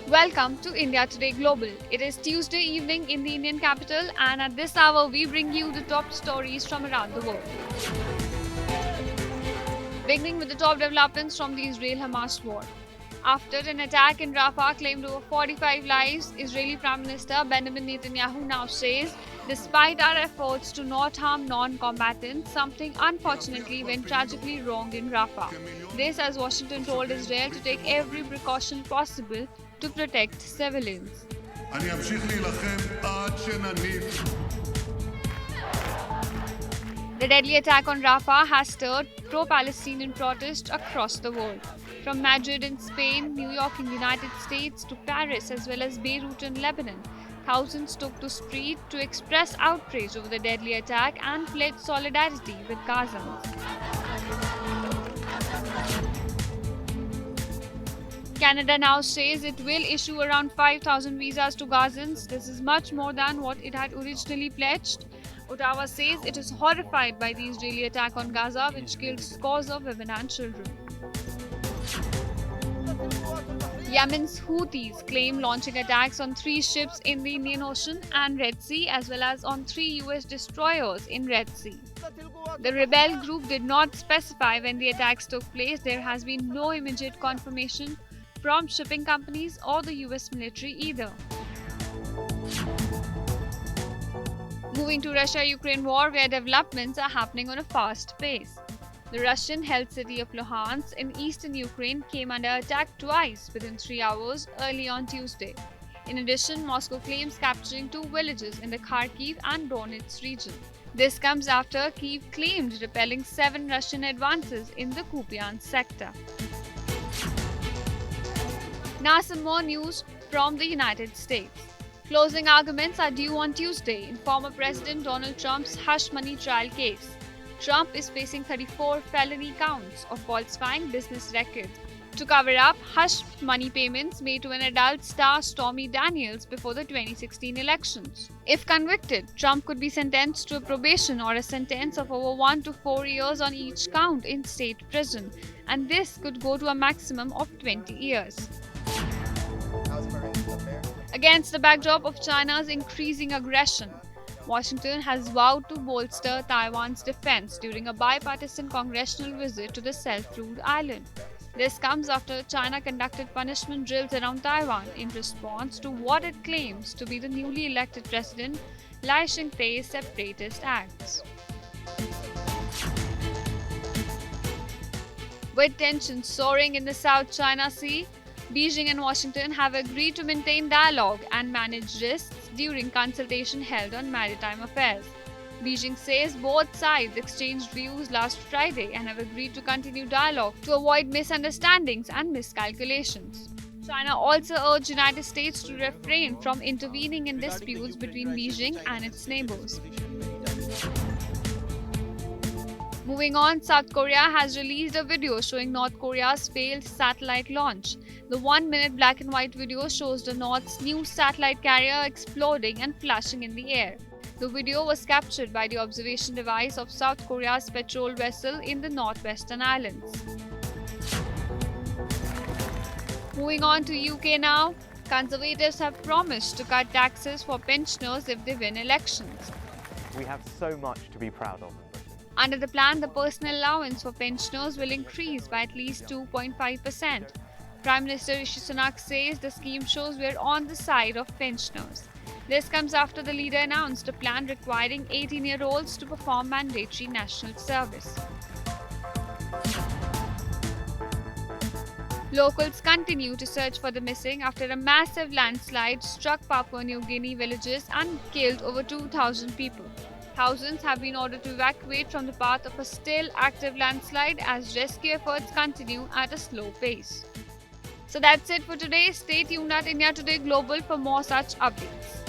Welcome to India Today Global. It is Tuesday evening in the Indian capital, and at this hour, we bring you the top stories from around the world. Beginning with the top developments from the Israel Hamas war. After an attack in Rafah claimed over 45 lives, Israeli Prime Minister Benjamin Netanyahu now says, despite our efforts to not harm non-combatants, something unfortunately went tragically wrong in Rafah. This as Washington told Israel to take every precaution possible to protect civilians. The deadly attack on Rafah has stirred pro-Palestinian protests across the world. From Madrid in Spain, New York in the United States to Paris as well as Beirut in Lebanon, thousands took to street to express outrage over the deadly attack and pledge solidarity with Gazans. Canada now says it will issue around 5,000 visas to Gazans. This is much more than what it had originally pledged. Ottawa says it is horrified by the Israeli attack on Gaza, which killed scores of women and children. Yemen's Houthis claim launching attacks on 3 ships in the Indian Ocean and Red Sea, as well as on 3 US destroyers in Red Sea. The rebel group did not specify when the attacks took place. There has been no immediate confirmation from shipping companies or the US military either. Moving to Russia-Ukraine war, where developments are happening on a fast pace. The Russian-held city of Luhansk in eastern Ukraine came under attack twice within 3 hours early on Tuesday. In addition, Moscow claims capturing 2 villages in the Kharkiv and Donetsk region. This comes after Kyiv claimed repelling 7 Russian advances in the Kupiansk sector. Now some more news from the United States. Closing arguments are due on Tuesday in former President Donald Trump's hush money trial case. Trump is facing 34 felony counts of falsifying business records to cover up hush money payments made to an adult star Stormy Daniels before the 2016 elections. If convicted, Trump could be sentenced to a probation or a sentence of over 1 to 4 years on each count in state prison, and this could go to a maximum of 20 years. Against the backdrop of China's increasing aggression, Washington has vowed to bolster Taiwan's defense during a bipartisan congressional visit to the self-ruled island. This comes after China conducted punishment drills around Taiwan in response to what it claims to be the newly elected president Lai Ching-te's separatist acts. With tensions soaring in the South China Sea, Beijing and Washington have agreed to maintain dialogue and manage risks during consultation held on maritime affairs. Beijing says both sides exchanged views last Friday and have agreed to continue dialogue to avoid misunderstandings and miscalculations. China also urged the United States to refrain from intervening in disputes between Beijing and its neighbors. Moving on, South Korea has released a video showing North Korea's failed satellite launch. The 1-minute black and white video shows the North's new satellite carrier exploding and flashing in the air. The video was captured by the observation device of South Korea's patrol vessel in the northwestern islands. Moving on to UK now, Conservatives have promised to cut taxes for pensioners if they win elections. We have so much to be proud of. Under the plan, the personal allowance for pensioners will increase by at least 2.5%. Prime Minister Rishi Sunak says the scheme shows we're on the side of pensioners. This comes after the leader announced a plan requiring 18-year-olds to perform mandatory national service. Locals continue to search for the missing after a massive landslide struck Papua New Guinea villages and killed over 2,000 people. Thousands have been ordered to evacuate from the path of a still active landslide as rescue efforts continue at a slow pace. So that's it for today. Stay tuned at India Today Global for more such updates.